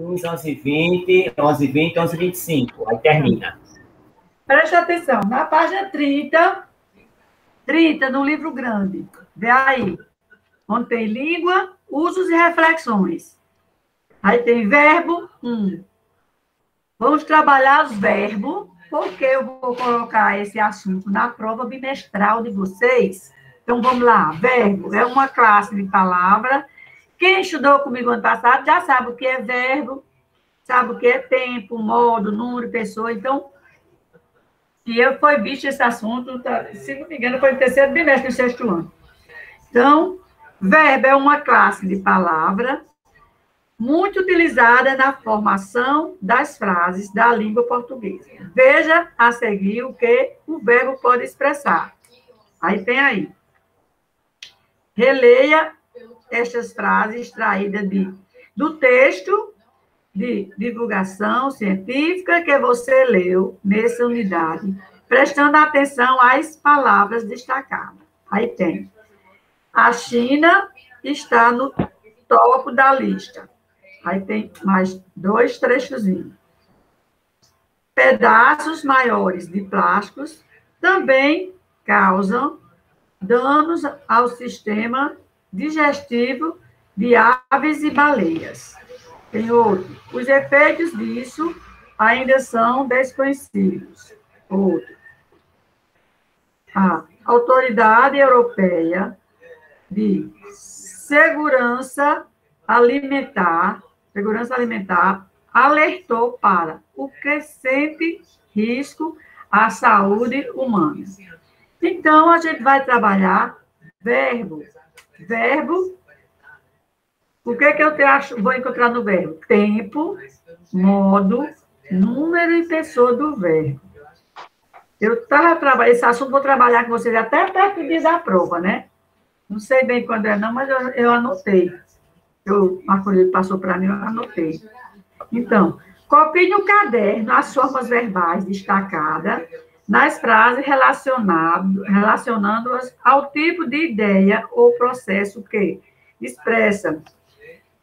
11, 11h20, 11h20, 11h25. Aí termina. Preste atenção, na página 30, no livro grande. Vê aí. Onde tem língua, usos e reflexões. Aí tem verbo 1. Vamos trabalhar os verbos, porque eu vou colocar esse assunto na prova bimestral de vocês. Então, vamos lá. Verbo é uma classe de palavra. Quem estudou comigo ano passado já sabe o que é verbo, sabe o que é tempo, modo, número, pessoa. Então, e foi visto esse assunto, se não me engano, foi no terceiro bimestre do sexto ano. Então, verbo é uma classe de palavra muito utilizada na formação das frases da língua portuguesa. Veja a seguir o que o verbo pode expressar. Aí tem aí. Releia estas frases extraídas do texto de divulgação científica que você leu nessa unidade, prestando atenção às palavras destacadas. Aí tem. A China está no topo da lista. Aí tem mais 2 trechozinhos. Pedaços maiores de plásticos também causam danos ao sistema digestivo de aves e baleias. Tem outro. Os efeitos disso ainda são desconhecidos. Outro. A Autoridade Europeia de Segurança Alimentar alertou para o crescente risco à saúde humana. Então, a gente vai trabalhar verbo. Verbo, o que eu vou encontrar no verbo? Tempo, modo, número e pessoa do verbo. Eu estava trabalhando, esse assunto vou trabalhar com vocês até perto do dia da prova, né? Não sei bem quando é, não, mas eu anotei. A colega passou para mim, eu anotei. Então, copie no caderno as formas verbais destacadas nas frases relacionando-as ao tipo de ideia ou processo que expressa.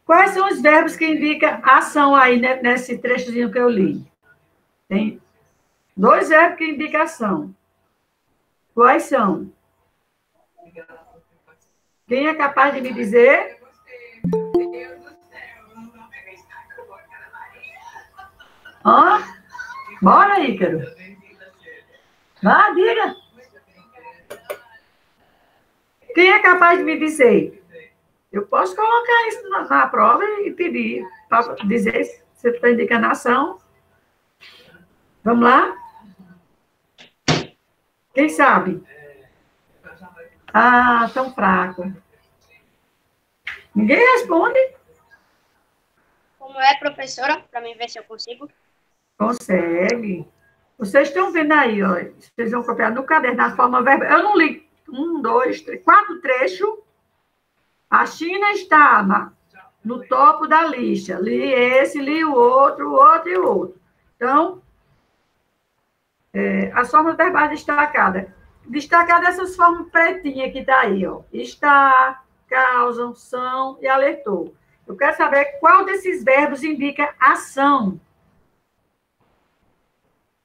Quais são os verbos que indicam ação aí nesse trechozinho que eu li? Tem 2 verbos que indicam ação. Quais são? Quem é capaz de me dizer? Bora, Ícaro. Vá, diga. Quem é capaz de me dizer? Eu posso colocar isso na prova e pedir para dizer se você está indicando ação. Vamos lá? Quem sabe? Ah, tão fraco. Ninguém responde? Como é, professora? Para mim ver se eu consigo. Consegue. Vocês estão vendo aí, ó. Vocês vão copiar no caderno, na forma verbal. Eu não li 1, 2, 3, 4 trechos. A China está no topo da lista. Li esse, li o outro e o outro. Então, as formas verbais destacadas. Destacadas essas formas pretinhas que está aí, ó. Está, causam, são e alertou. Eu quero saber qual desses verbos indica ação.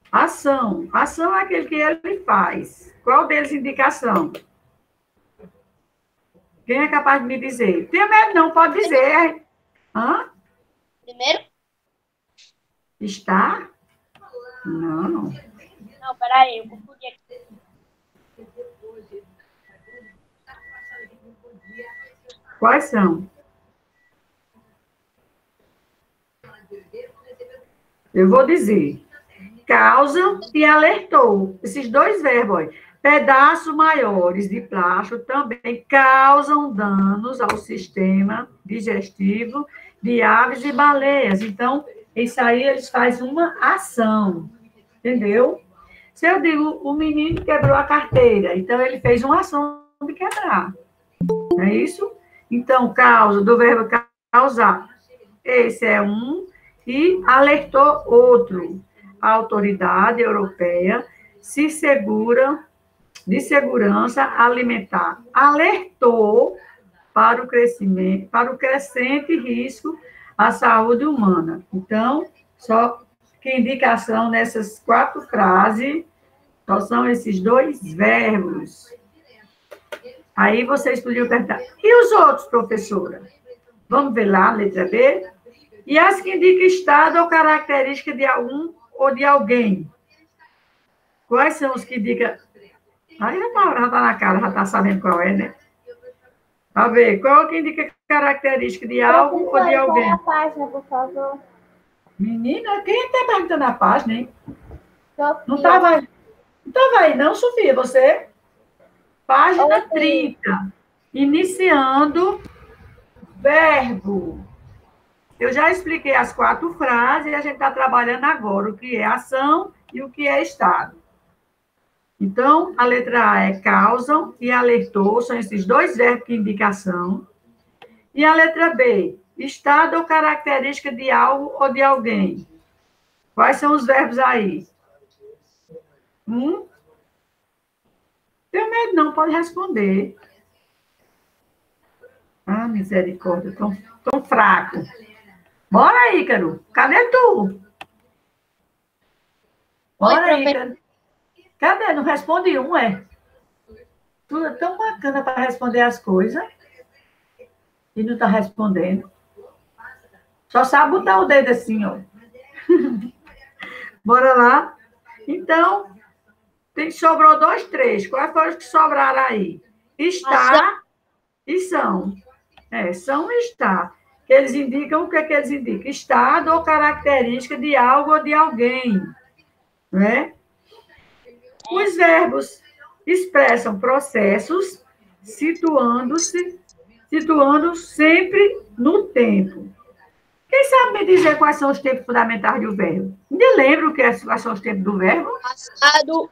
Ação. Ação é aquele que ele faz. Qual deles indica ação? Quem é capaz de me dizer? Tem medo, não, pode dizer. Hã? Primeiro? Está? Não. Não, peraí, eu confundi aqui. Quais são? Eu vou dizer. Causam e alertou. Esses 2 verbos, ó. Pedaços maiores de plástico também causam danos ao sistema digestivo de aves e baleias. Então, isso aí eles fazem uma ação. Entendeu? Se eu digo, o menino quebrou a carteira, então ele fez uma ação de quebrar. Não é isso? Então, causa, do verbo causar. Esse é um, e alertou outro. A Autoridade Europeia de Segurança Alimentar alertou para o crescente risco a saúde humana. Então, só que indicação nessas 4 frases, só são esses 2 verbos. Aí vocês podiam perguntar, e os outros, professora? Vamos ver lá, letra B. E as que indicam estado ou característica de algum ou de alguém? Quais são os que indicam... Aí já tá na cara, já está sabendo qual é, né? A ver, qual que indica característica de algo ou de alguém? A página, por favor. Menina, quem está perguntando a página, hein? Sofia. Não estava aí, não, Sofia, você? Página 30. Iniciando verbo. Eu já expliquei as 4 frases e a gente está trabalhando agora o que é ação e o que é estado. Então, a letra A é causam e alertou, são esses 2 verbos que indicam ação. E a letra B, estado ou característica de algo ou de alguém. Quais são os verbos aí? Tenho medo não, pode responder. Ah, misericórdia, tão fraco. Bora, Ícaro. Cadê tu? Bora, Ícaro. Cadê? Não responde um, é? Tu é tão bacana para responder as coisas e não está respondendo. Só sabe botar o dedo assim, ó. Bora lá. Então, sobrou 2, 3. Quais foram os que sobraram aí? Está e são. São e está. Eles indicam o que é que eles indicam? Estado ou característica de algo ou de alguém. Né? Os verbos expressam processos situando sempre no tempo. Quem sabe me dizer quais são os tempos fundamentais do verbo? Me lembro quais são os tempos do verbo? Passado,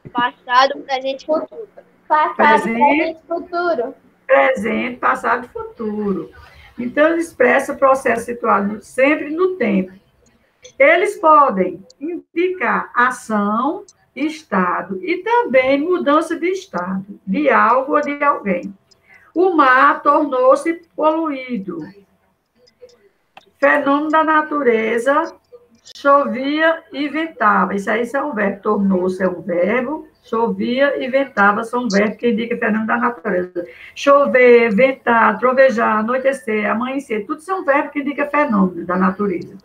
presente e futuro. Passado, presente e futuro. Presente, passado e futuro. Então, eles expressam o processo situado sempre no tempo. Eles podem indicar ação, estado e também mudança de estado, de algo ou de alguém. O mar tornou-se poluído. Fenômeno da natureza, chovia e ventava. Isso aí são verbos. Tornou-se é um verbo, chovia e ventava são verbos que indicam fenômeno da natureza. Chover, ventar, trovejar, anoitecer, amanhecer, tudo são verbos que indicam fenômeno da natureza.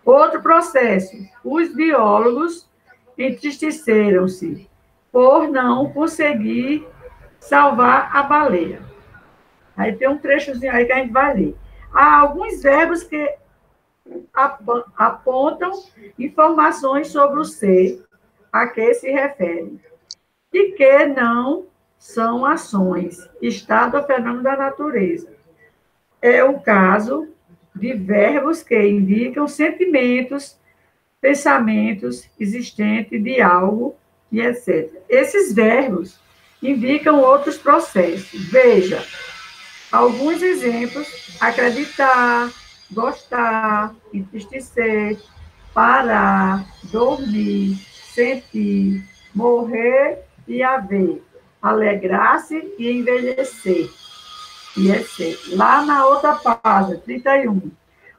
Outro processo, os biólogos entristeceram-se por não conseguir salvar a baleia. Aí tem um trechozinho aí que a gente vai ler. Há alguns verbos que apontam informações sobre o ser a que se refere e que não são ações, estado ou fenômeno da natureza. É o caso de verbos que indicam sentimentos, pensamentos existentes de algo e etc. Esses verbos indicam outros processos. Veja, alguns exemplos: acreditar, gostar, entristecer, parar, dormir, sentir, morrer e haver, alegrar-se e envelhecer. E etc. Lá na outra página, 31.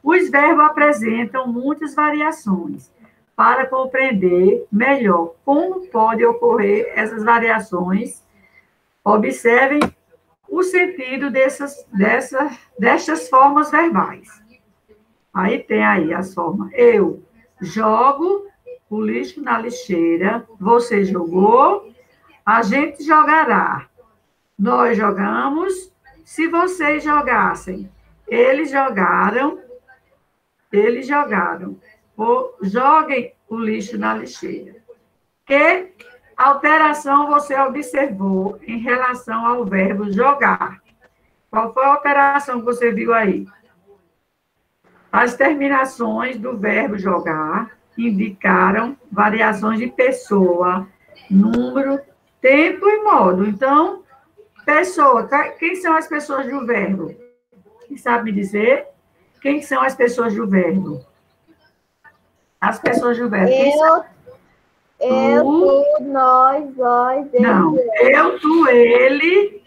Os verbos apresentam muitas variações. Para compreender melhor como pode ocorrer essas variações, observem o sentido destas formas verbais. Aí tem aí as formas. Eu jogo o lixo na lixeira, você jogou, a gente jogará, nós jogamos, se vocês jogassem, eles jogaram, joguem o lixo na lixeira. Que alteração você observou em relação ao verbo jogar? Qual foi a alteração que você viu aí? As terminações do verbo jogar indicaram variações de pessoa, número, tempo e modo. Então, pessoa, quem são as pessoas do verbo? Quem sabe me dizer? Quem são as pessoas do verbo? As pessoas do verbo. Eu, tu, nós, ele. Não, eu, tu, ele.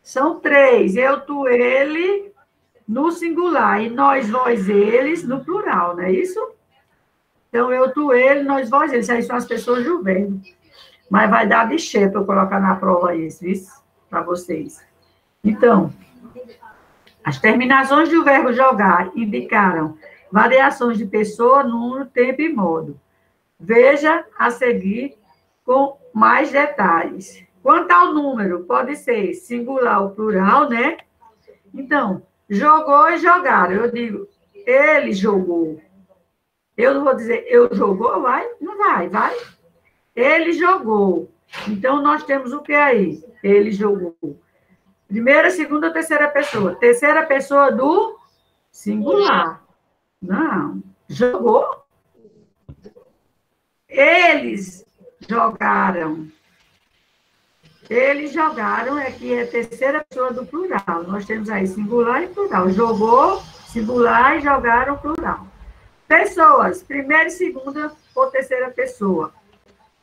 São 3. Eu, tu, ele no singular, e nós, vós, eles, no plural, não é isso? Então, eu, tu, ele, nós, vós, eles. Aí são as pessoas do verbo. Mas vai dar de cheio para eu colocar na prova isso, para vocês. Então, as terminações do verbo jogar indicaram variações de pessoa, número, tempo e modo. Veja a seguir com mais detalhes. Quanto ao número, pode ser singular ou plural, né? Então, jogou e jogaram. Eu digo, ele jogou. Eu não vou dizer, eu jogou, vai? Não vai, vai. Ele jogou. Então, nós temos o que aí? Ele jogou. Primeira, segunda, terceira pessoa. Terceira pessoa do singular. Não. Jogou. Eles jogaram. Eles jogaram, que é a terceira pessoa do plural. Nós temos aí singular e plural. Jogou, singular e jogaram, plural. Pessoas, primeira e segunda ou terceira pessoa.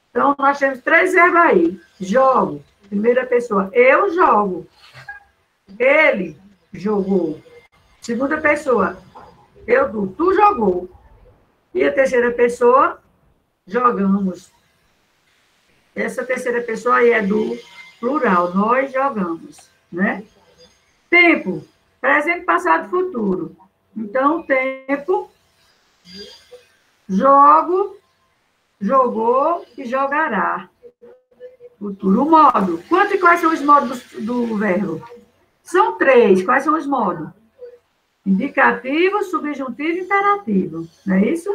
Então, nós temos 3 verbos aí. Jogo, primeira pessoa. Eu jogo. Ele jogou. Segunda pessoa. Tu jogou. E a terceira pessoa, jogamos. Essa terceira pessoa aí é do plural. Nós jogamos, né? Tempo. Presente, passado, futuro. Então, tempo. Jogo, jogou e jogará. Futuro. O modo. Quais são os modos do verbo? São 3. Quais são os modos? Indicativo, subjuntivo e imperativo. Não é isso?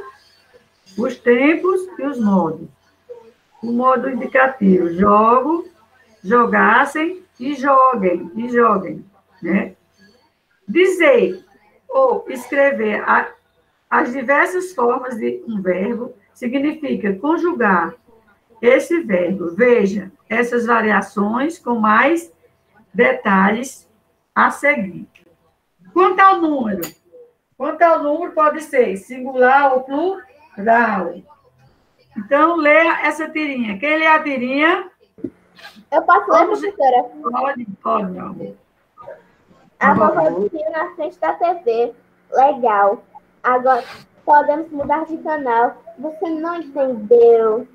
Os tempos e os modos. O modo indicativo. Jogo, jogassem e joguem. Né? Dizer ou escrever as diversas formas de um verbo significa conjugar esse verbo. Veja essas variações com mais detalhes a seguir. Quanto ao número pode ser singular ou plural. Então, leia essa tirinha. Quem lê a tirinha? Eu posso ler, professora? Pode, meu amor. A vovozinha na frente da TV. Legal. Agora, podemos mudar de canal. Você não entendeu.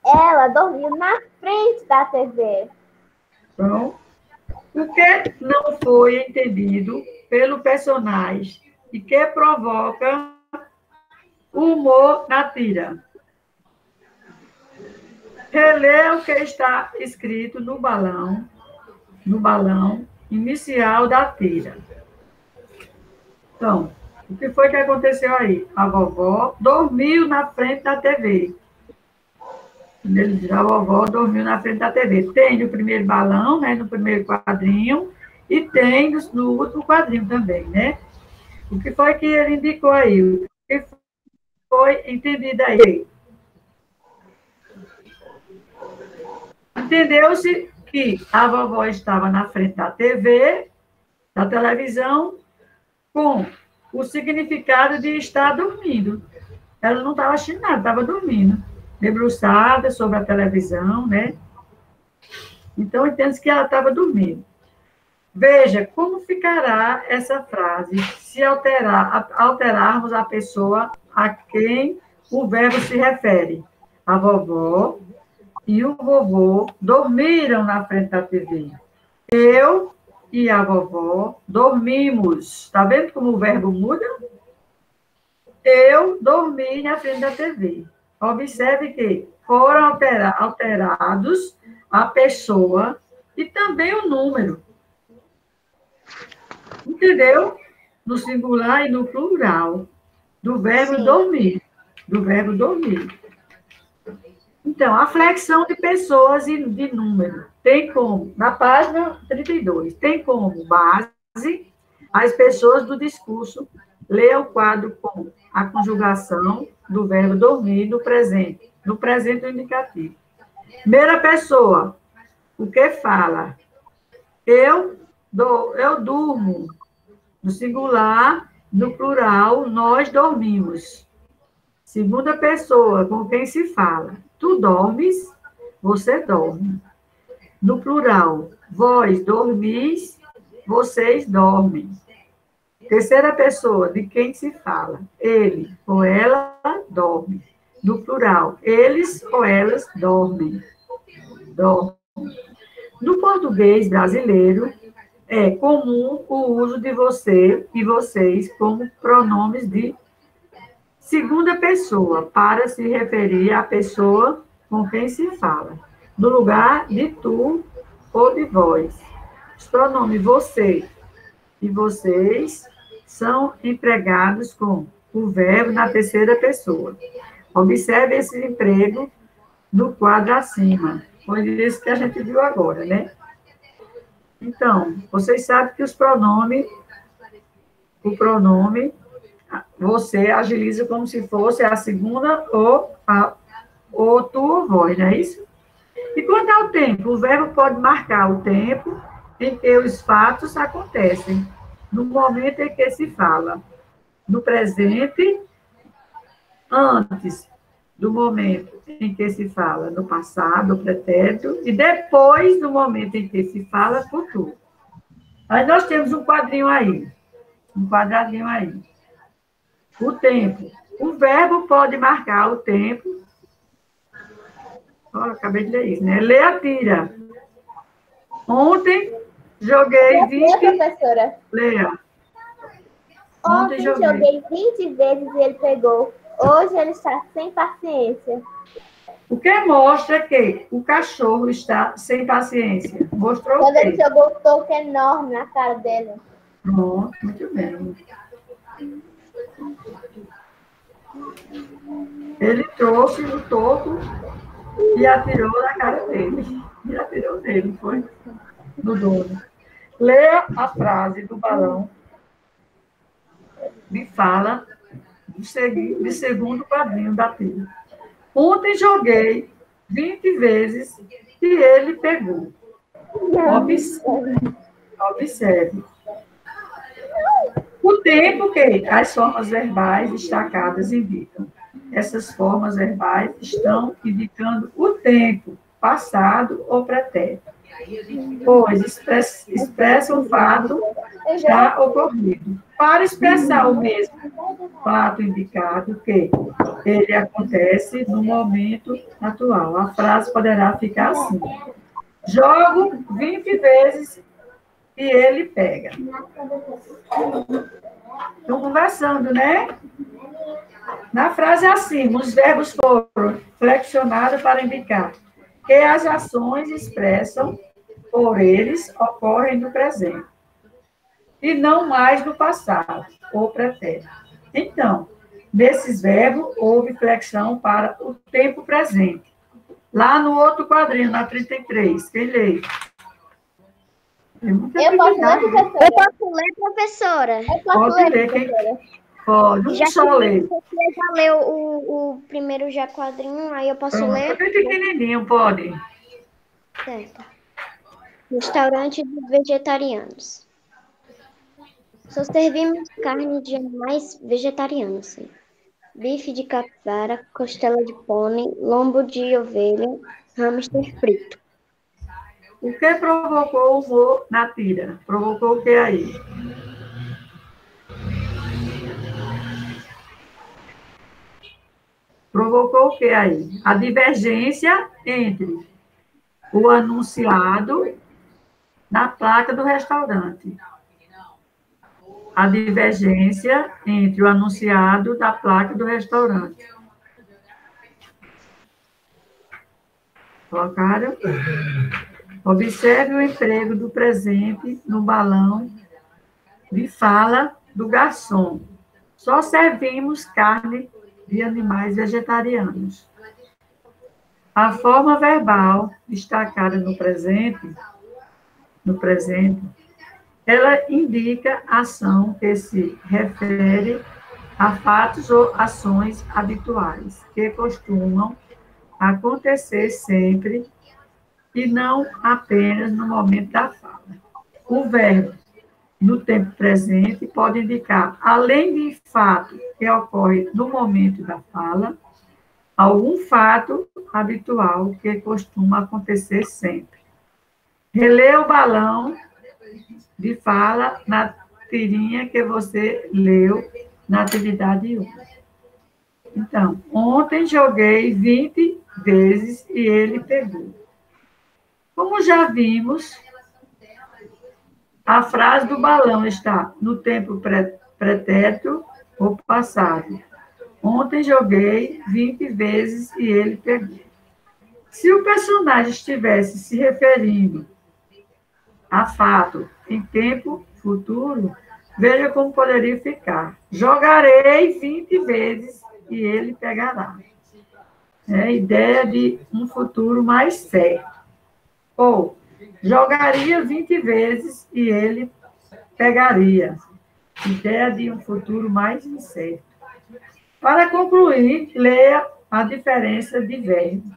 Ela dormiu na frente da TV. Então, o que não foi entendido pelo personagem e que provoca humor na tira? Relê o que está escrito no balão inicial da tira. Então, o que foi que aconteceu aí? A vovó dormiu na frente da TV. Ele diz, a vovó dormiu na frente da TV. Tem no primeiro balão, né, no primeiro quadrinho, e tem no último quadrinho também, né? O que foi que ele indicou aí? O que foi entendido aí? Entendeu-se que a vovó estava na frente da TV, da televisão, com o significado de estar dormindo. Ela não estava assistindo nada, estava dormindo. Debruçada sobre a televisão, né? Então, entende-se que ela estava dormindo. Veja como ficará essa frase se alterarmos a pessoa a quem o verbo se refere. A vovó e o vovô dormiram na frente da TV. Eu e a vovó dormimos. Está vendo como o verbo muda? Eu dormi na frente da TV. Observe que foram alterados a pessoa e também o número. Entendeu? No singular e no plural. Do verbo Sim. dormir. Do verbo dormir. Então, a flexão de pessoas e de número. Tem como, na página 32, tem como base as pessoas do discurso. Leia o quadro com a conjugação do verbo dormir no presente indicativo. Primeira pessoa, o que fala? Eu durmo. No singular, no plural, nós dormimos. Segunda pessoa, com quem se fala? Tu dormes, você dorme. No plural, vós dormis, vocês dormem. Terceira pessoa, de quem se fala. Ele ou ela dorme. No plural, eles ou elas dormem. Dormem. No português brasileiro, é comum o uso de você e vocês como pronomes de segunda pessoa para se referir à pessoa com quem se fala, no lugar de tu ou de vós. Os pronomes você e vocês são empregados com o verbo na terceira pessoa. Observe esse emprego do quadro acima. Foi isso que a gente viu agora, né? Então, vocês sabem que o pronome, você agiliza como se fosse a segunda ou tu ou vós, não é isso? E quanto ao tempo, o verbo pode marcar o tempo em que os fatos acontecem, no momento em que se fala, no presente, antes do momento em que se fala, no passado, no pretérito, e depois do momento em que se fala, futuro. Aí nós temos um quadrinho aí, um quadradinho aí. O tempo. O verbo pode marcar o tempo. Olha, acabei de ler isso, né? Lê a tira. Ontem joguei 20... professora. Leia. Ontem joguei 20 vezes e ele pegou. Hoje ele está sem paciência. O que mostra que o cachorro está sem paciência? Mostrou quando o quê? Ele jogou um toco enorme na cara dele. Pronto, muito bem. Ele trouxe o toco e atirou na cara dele. E atirou nele, foi? No dono. Leia a frase do balão de fala de segundo quadrinho da trilha. Ontem joguei 20 vezes e ele pegou. Observe. O tempo que as formas verbais destacadas indicam. Essas formas verbais estão indicando o tempo, passado ou pretérito, pois expressam o fato já ocorrido. Para expressar o mesmo fato indicado, que ele acontece no momento atual. A frase poderá ficar assim: jogo 20 vezes e ele pega. Estão conversando, né? Na frase acima, os verbos foram flexionados para indicar que as ações expressam por eles ocorrem no presente e não mais no passado ou pretérito. Então, nesses verbos, houve flexão para o tempo presente. Lá no outro quadrinho, na 33, quem lê? Eu posso ler, professora? Eu posso ler, professora? Eu posso Pode ler, ler, professora? Pode, Já só ler. Você já leu o primeiro já quadrinho, aí eu posso ler? Bem pequenininho, pode. Certo. Restaurante dos vegetarianos. Só servimos carne de animais vegetarianos. Sim. Bife de capivara, costela de pônei, lombo de ovelha, hamster frito. O que provocou o humor na tira? Provocou o que aí? Provocou o que aí? A divergência entre o anunciado na placa do restaurante. A divergência entre o anunciado da placa do restaurante. Colocaram? Observe o emprego do presente no balão de fala do garçom. Só servimos carne de animais vegetarianos. A forma verbal destacada no presente, ela indica ação que se refere a fatos ou ações habituais, que costumam acontecer sempre e não apenas no momento da fala. O verbo, no tempo presente, pode indicar, além de fato que ocorre no momento da fala, algum fato habitual que costuma acontecer sempre. Relê o balão de fala na tirinha que você leu na atividade 1. Então, ontem joguei 20 vezes e ele pegou. Como já vimos, a frase do balão está no tempo pretérito ou passado. Ontem joguei 20 vezes e ele pegou. Se o personagem estivesse se referindo a fato em tempo futuro, veja como poderia ficar. Jogarei 20 vezes e ele pegará. É a ideia de um futuro mais certo. Ou, jogaria 20 vezes e ele pegaria. Ideia de um futuro mais incerto. Para concluir, leia a diferença de verbo.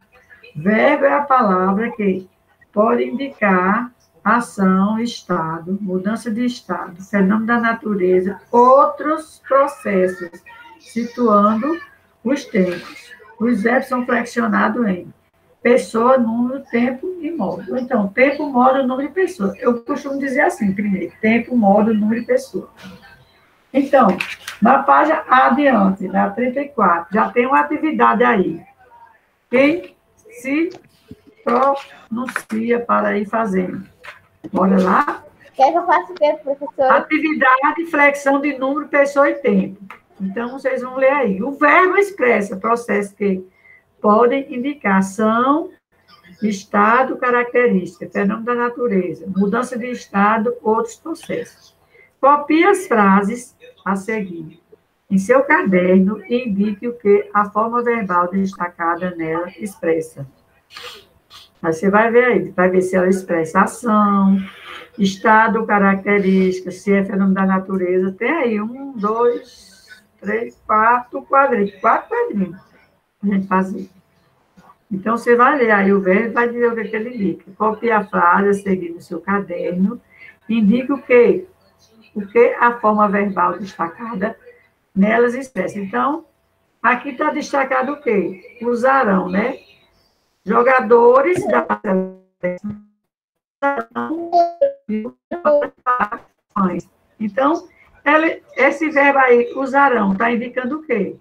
Verbo é a palavra que pode indicar ação, estado, mudança de estado, fenômeno da natureza, outros processos, situando os tempos. Os verbos são flexionados em pessoa, número, tempo e modo. Então, tempo, modo, número e pessoa. Eu costumo dizer assim, primeiro, tempo, modo, número e pessoa. Então, na página adiante, na 34, já tem uma atividade aí. Quem se pronuncia para ir fazendo? Bora lá? Quer que eu faça o quê, professora? Atividade, flexão de número, pessoa e tempo. Então, vocês vão ler aí. O verbo expressa processos que podem indicar ação, estado, característica, fenômeno da natureza, mudança de estado, outros processos. Copie as frases a seguir em seu caderno e indique o que a forma verbal destacada nela expressa. Aí você vai ver aí, vai ver se ela expressa ação, estado, característica, se é fenômeno da natureza. Tem aí 1, 2, 3, 4 quadrinhos. 4 quadrinhos a gente fazer. Então, você vai ler aí o verbo e vai dizer o que ele indica. Copie a frase a seguir no seu caderno. Indica o que a forma verbal destacada nelas expressa. Então, aqui está destacado o quê? Usarão, né? Jogadores da então, esse verbo aí, usarão, está indicando o quê?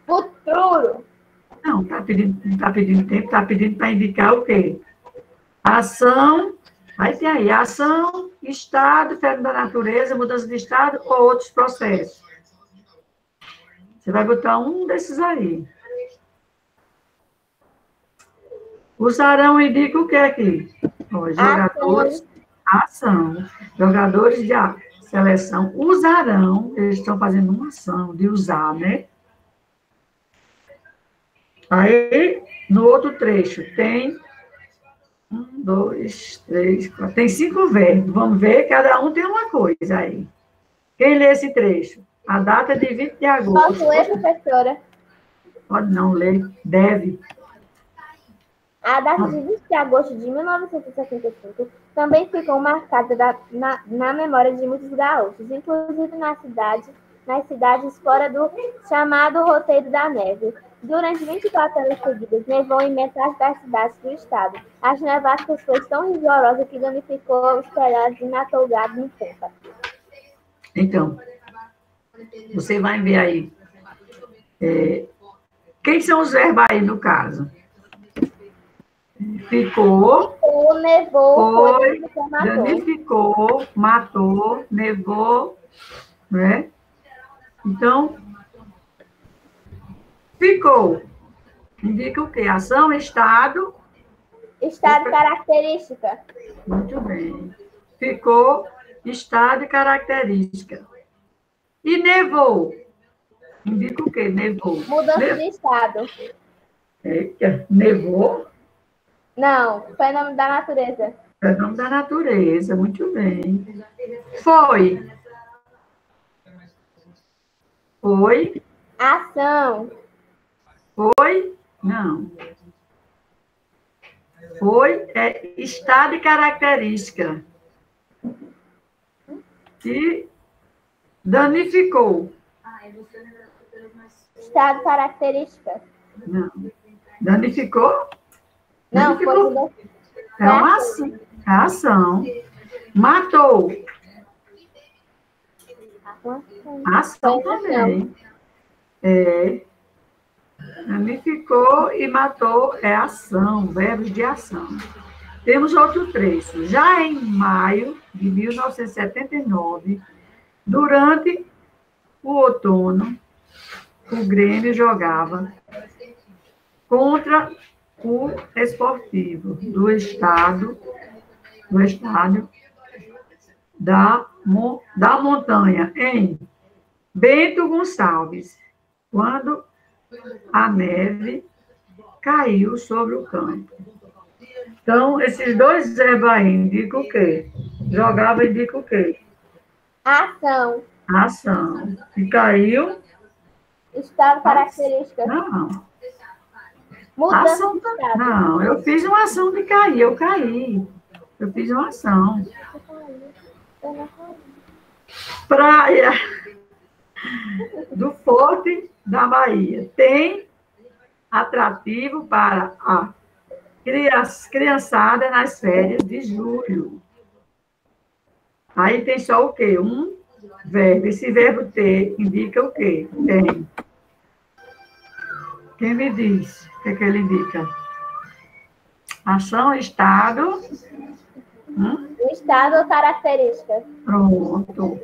Futuro. Não, não está pedindo tempo, está pedindo para indicar o quê? Ação, vai ter aí, ação, estado, fenômeno da natureza, mudança de estado ou outros processos. Você vai botar um desses aí. Usarão indica o que aqui? Ó, jogadores, ação. Jogadores de seleção usarão, eles estão fazendo uma ação de usar, né? Aí, no outro trecho, tem 1, 2, 3, 4, tem 5 verbos. Vamos ver, cada um tem uma coisa aí. Quem lê esse trecho? A data de 20 de agosto. Posso ler, professora? Pode não ler, deve. A data de 20 de agosto de 1975 também ficou marcada na memória de muitos gaúchos, inclusive nas cidades fora do chamado Roteiro da Neve. Durante 24 horas seguidas, nevou em metade das cidades do estado. As nevascas foi tão rigorosa que danificou os telhados e matou o gado em Tampa. Então, você vai ver aí. Quem são os verbos aí, no caso? Ficou, nevou, foi, danificou, matou, nevou, né? Então, ficou. Indica o quê? Ação, estado. Estado, característica. Muito bem. Ficou, estado e característica. E nevou. Indica o quê? Nevou. Mudança de estado. Eita, nevou. Não, fenômeno da natureza. Fenômeno da natureza, muito bem. Foi. Foi. Ação. Foi. Não. Foi estado e característica. E danificou. Estado, característica. Não. Danificou? Não, Danificou. foi É uma ação. Matou. Ação Foi também. É. Danificou e matou é ação, verbo de ação. Temos outro trecho. Já em maio de 1979, durante o outono, o Grêmio jogava contra o Esportivo do estádio da Montanha, em Bento Gonçalves, quando a neve caiu sobre o campo. Então, esses dois verbos aí indicam o quê? Jogava indica o quê? Ação. Ação. E caiu? Estado característica. Não. Mudança Ação, de estado. não, eu fiz uma ação de cair, eu caí. Eu fiz uma ação. Praia do Forte da Bahia. Tem atrativo para a criançada nas férias de julho. Aí tem só o quê? Um verbo. Esse verbo ter indica o quê? Tem. Quem me diz o que ele indica? Ação, estado. Estado ou característica. Pronto.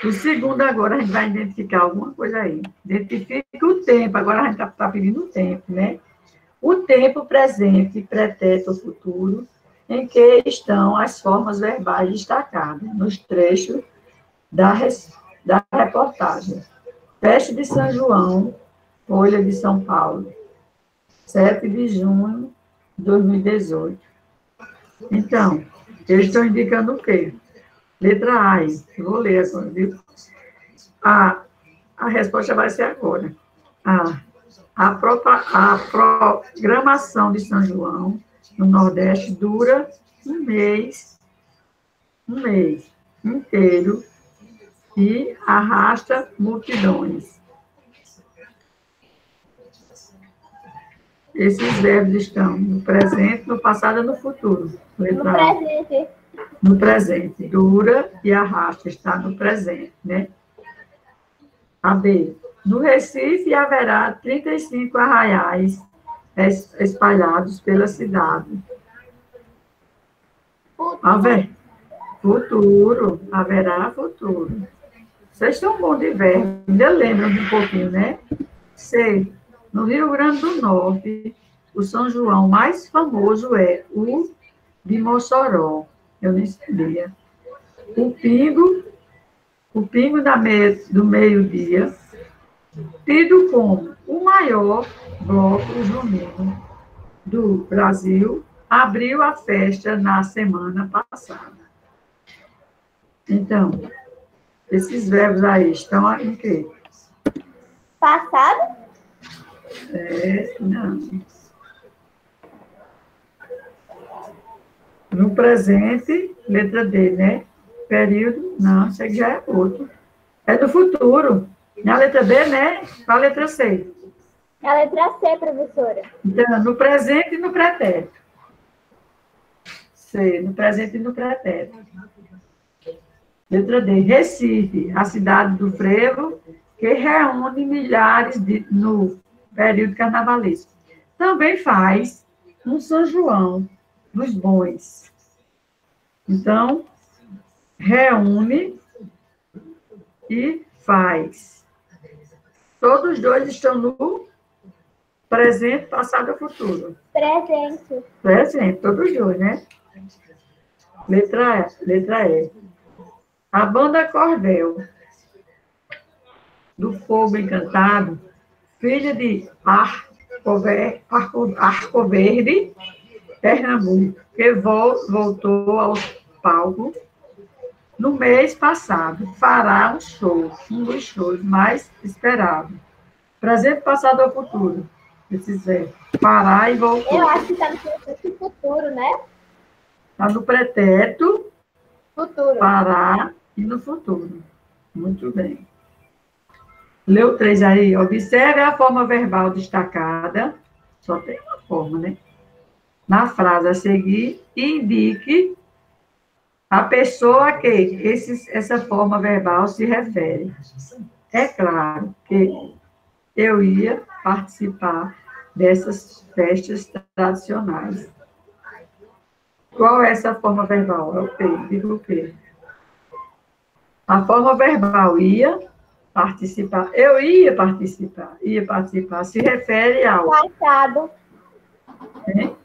O segundo agora, a gente vai identificar alguma coisa aí. Identifica o tempo. Agora a gente está pedindo o tempo, né? O tempo presente, pretérito ou futuro, em que estão as formas verbais destacadas nos trechos da reportagem. Festa de São João, Folha de São Paulo, 7 de junho de 2018. Então, eles estão indicando o quê? Letra A, aí. Eu vou ler agora, viu? A resposta vai ser agora. A programação de São João no Nordeste dura um mês inteiro e arrasta multidões. Esses verbos estão no presente, no passado e no futuro. Letra A. Presente. No presente. Dura e arrasta, está no presente, né? A B. No Recife haverá 35 arraiais espalhados pela cidade. Futuro. Haverá futuro. Vocês estão bons de verbo. Ainda lembram de um pouquinho, né? C. No Rio Grande do Norte, o São João mais famoso é o de Mossoró. Eu nem sabia. O pingo do meio-dia, tido como o maior bloco junino do Brasil, abriu a festa na semana passada. Então, esses verbos aí estão em quê? Passado? Não. No presente, letra D, né? Período, não, isso aqui já é outro. É do futuro. Na letra B, né? Qual a letra C? É a letra C, professora. Então, no presente e no pretérito. C, no presente e no pretérito. Letra D, Recife, a cidade do frevo, que reúne milhares no período carnavalesco. Também faz um São João dos bons. Então, reúne e faz. Todos os dois estão no presente, passado e futuro. Presente. Presente, todos os dois, né? Letra E. A banda Cordel, do Fogo Encantado, filha de Arco Verde, Pernambuco, que voltou ao palco no mês passado, fará um dos shows mais esperados. Presente, passado ou futuro? Esses verbos. Parar e voltar. Eu acho que está no presente futuro, né? Está no pretérito, Futuro. parar e no futuro. Muito bem. Leu 3 aí. Observe a forma verbal destacada. Só tem uma forma, né? Na frase a seguir, indique a pessoa a que essa forma verbal se refere. É claro que eu ia participar dessas festas tradicionais. Qual é essa forma verbal? É o quê? Digo o quê? A forma verbal ia participar. Eu ia participar. Ia participar. Se refere ao... Passado. Hein?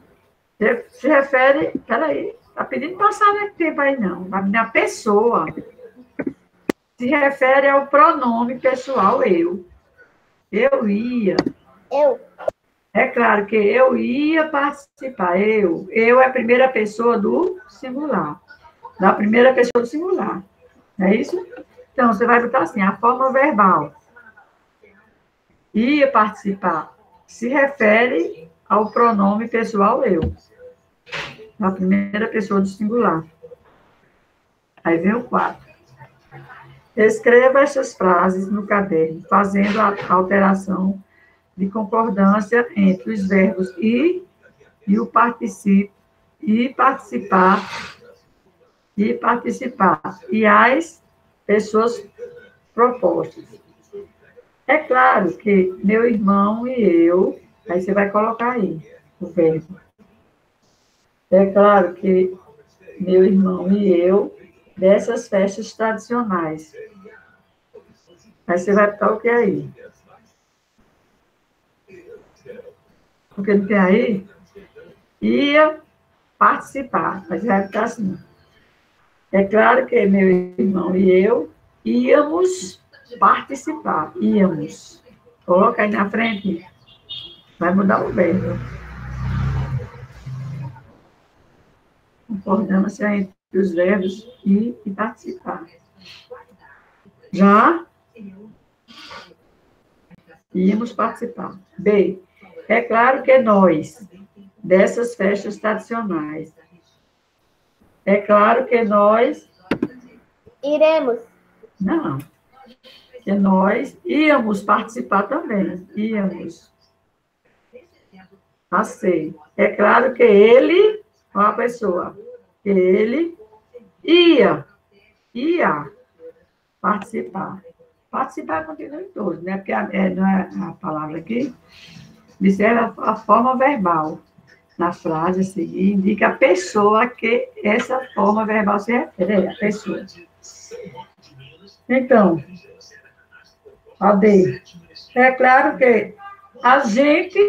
Se refere... Peraí. Está pedindo passado tempo aí, não. Vai me dar pessoa. Se refere ao pronome pessoal eu. Eu ia. Eu. É claro que eu ia participar. Eu é a primeira pessoa do singular. Da primeira pessoa do singular. É isso? Então, você vai botar assim, a forma verbal. Ia participar. Se refere ao pronome pessoal eu. Da primeira pessoa do singular. Aí vem o 4. Escreva essas frases no caderno, fazendo a alteração de concordância entre os verbos e o participo, e participar, e as pessoas propostas. É claro que meu irmão e eu, aí você vai colocar aí o verbo. É claro que meu irmão e eu, dessas festas tradicionais. Aí você vai botar o que aí? Porque não tem aí? Ia participar. Mas vai botar assim. É claro que meu irmão e eu íamos participar. Íamos. Coloca aí na frente. Vai mudar o verbo. Concordância entre os verbos e participar. Já íamos participar. B. É claro que nós, dessas festas tradicionais. É claro que nós... Iremos. Não. Que nós íamos participar também. Íamos. A C. É claro que ele... Olha a pessoa. Que ele ia participar. Participar continua em todos, né? Porque não é a palavra aqui. Observa a forma verbal na frase a seguir, indica a pessoa a que essa forma verbal se refere, a pessoa. Então, a D. É claro que a gente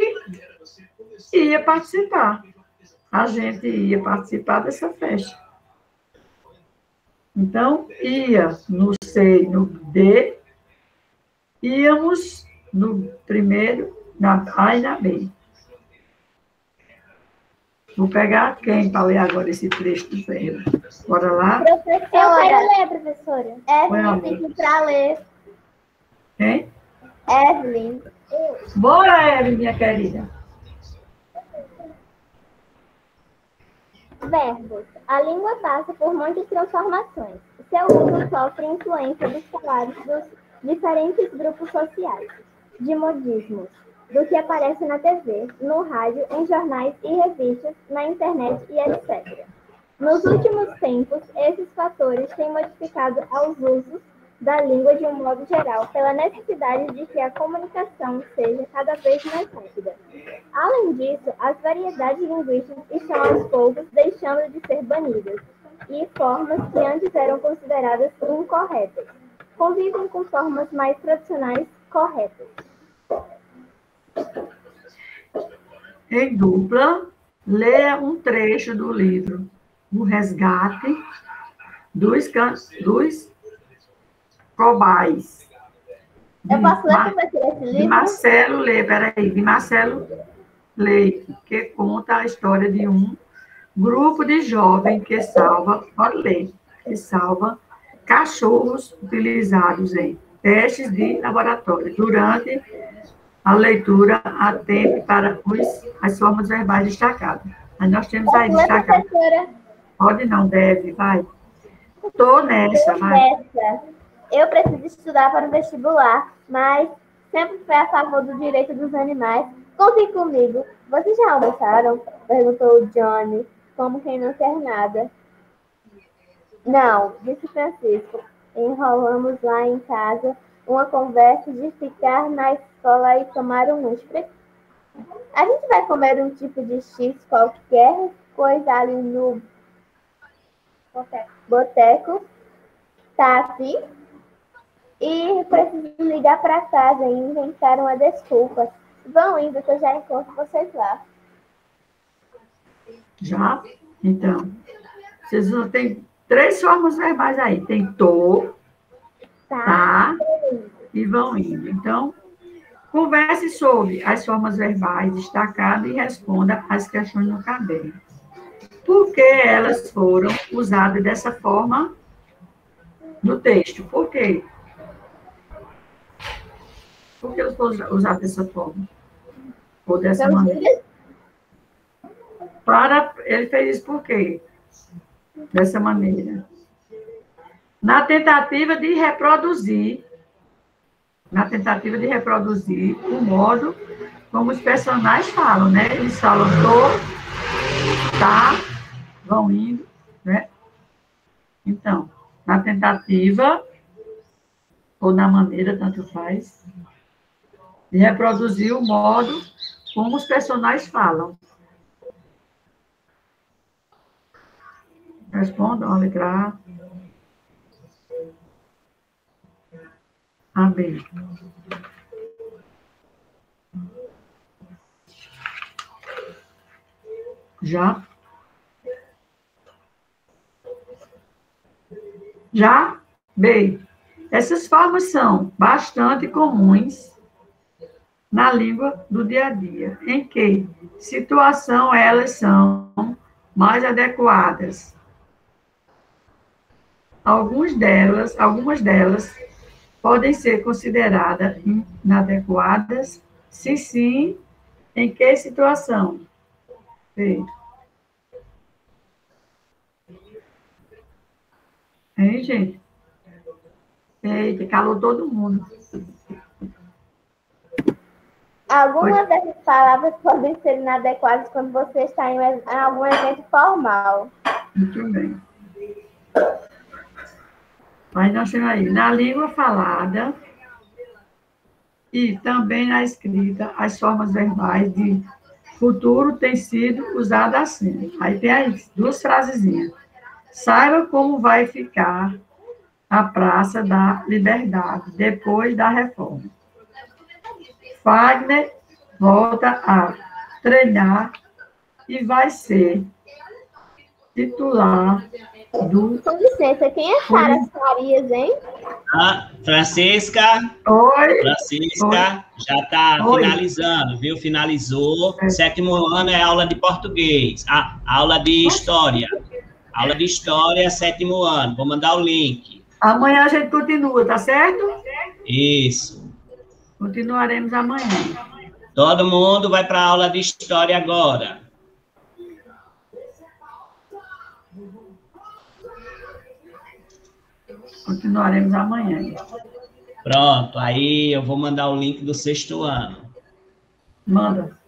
ia participar. A gente ia participar dessa festa. Então, ia no C e no D, íamos no primeiro, na A e na B. Vou pegar quem para ler agora esse trecho do verbo. Bora lá. Professora. Eu quero ler, professora. Evelyn pediu para ler. Quem? Evelyn. Bora, Evelyn, minha querida. Verbos. A língua passa por muitas transformações. Seu uso sofre influência dos salários dos diferentes grupos sociais, de modismos, do que aparece na TV, no rádio, em jornais e revistas, na internet e etc. Nos últimos tempos, esses fatores têm modificado os usos da língua de um modo geral, pela necessidade de que a comunicação seja cada vez mais rápida. Além disso, as variedades linguísticas estão aos poucos deixando de ser banidas, e formas que antes eram consideradas incorretas convivem com formas mais tradicionais corretas. Em dupla, leia um trecho do livro O Resgate dos Cobais. Eu posso ler para você esse livro? De Marcelo Leite, que conta a história de um grupo de jovens que salva cachorros utilizados em testes de laboratório. Durante a leitura, atente para as formas verbais destacadas. Aí nós temos aí destacado. Pode não, deve, vai. Estou nessa, vai. Eu preciso estudar para o vestibular, mas sempre fui a favor do direito dos animais. Contem comigo. Vocês já almoçaram? Perguntou o Johnny, como quem não quer nada. Não, disse Francisco. Enrolamos lá em casa uma conversa de ficar na escola e tomar um lanche. A gente vai comer um tipo de X qualquer coisa ali no boteco. Tá afim? E preciso ligar para casa e inventar uma desculpa. Vão indo que eu já encontro vocês lá. Já? Então, vocês não têm 3 formas verbais aí. Tem tô, tá e vão indo. Então, converse sobre as formas verbais destacadas e responda as questões no caderno. Por que elas foram usadas dessa forma no texto? Por quê? Por que elas foram usadas dessa forma? Ou dessa maneira? Ele fez isso por quê? Dessa maneira. Na tentativa de reproduzir o modo como os personagens falam, né? Eles falam tô, tá, vão indo, né? Então, na tentativa, ou na maneira, tanto faz, de reproduzir o modo como os personagens falam. Respondam a letra A, B. Já? Já? B. Essas formas são bastante comuns na língua do dia a dia. Em que situação elas são mais adequadas? Algumas delas podem ser consideradas inadequadas. Se sim, em que situação? B. Hein, gente? Eita, calou todo mundo. Algumas dessas palavras podem ser inadequadas quando você está em algum evento formal. Muito bem. Mas nós temos aí, na língua falada e também na escrita, as formas verbais de futuro têm sido usadas assim. Aí tem as 2 frasezinhas. Saiba como vai ficar a Praça da Liberdade depois da reforma. Fagner volta a treinar e vai ser titular do... Com licença, quem é Sara Farias, hein? Francisca. Oi. Francisca, Oi. já está Oi. Finalizando, viu? Finalizou. 7º ano é aula de português. Aula de história. Aula de história, 7º ano. Vou mandar o link. Amanhã a gente continua, tá certo? Isso. Continuaremos amanhã. Todo mundo vai para a aula de história agora. Continuaremos amanhã. Pronto, aí eu vou mandar o link do 6º ano. Manda.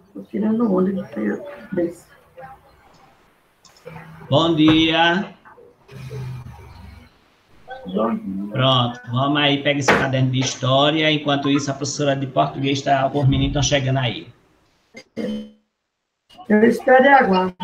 Estou tirando onda desse. Bom dia. Bom dia. Pronto, vamos aí, pega esse caderno de história. Enquanto isso, a professora de português os meninos estão chegando aí. Eu espero e aguardo.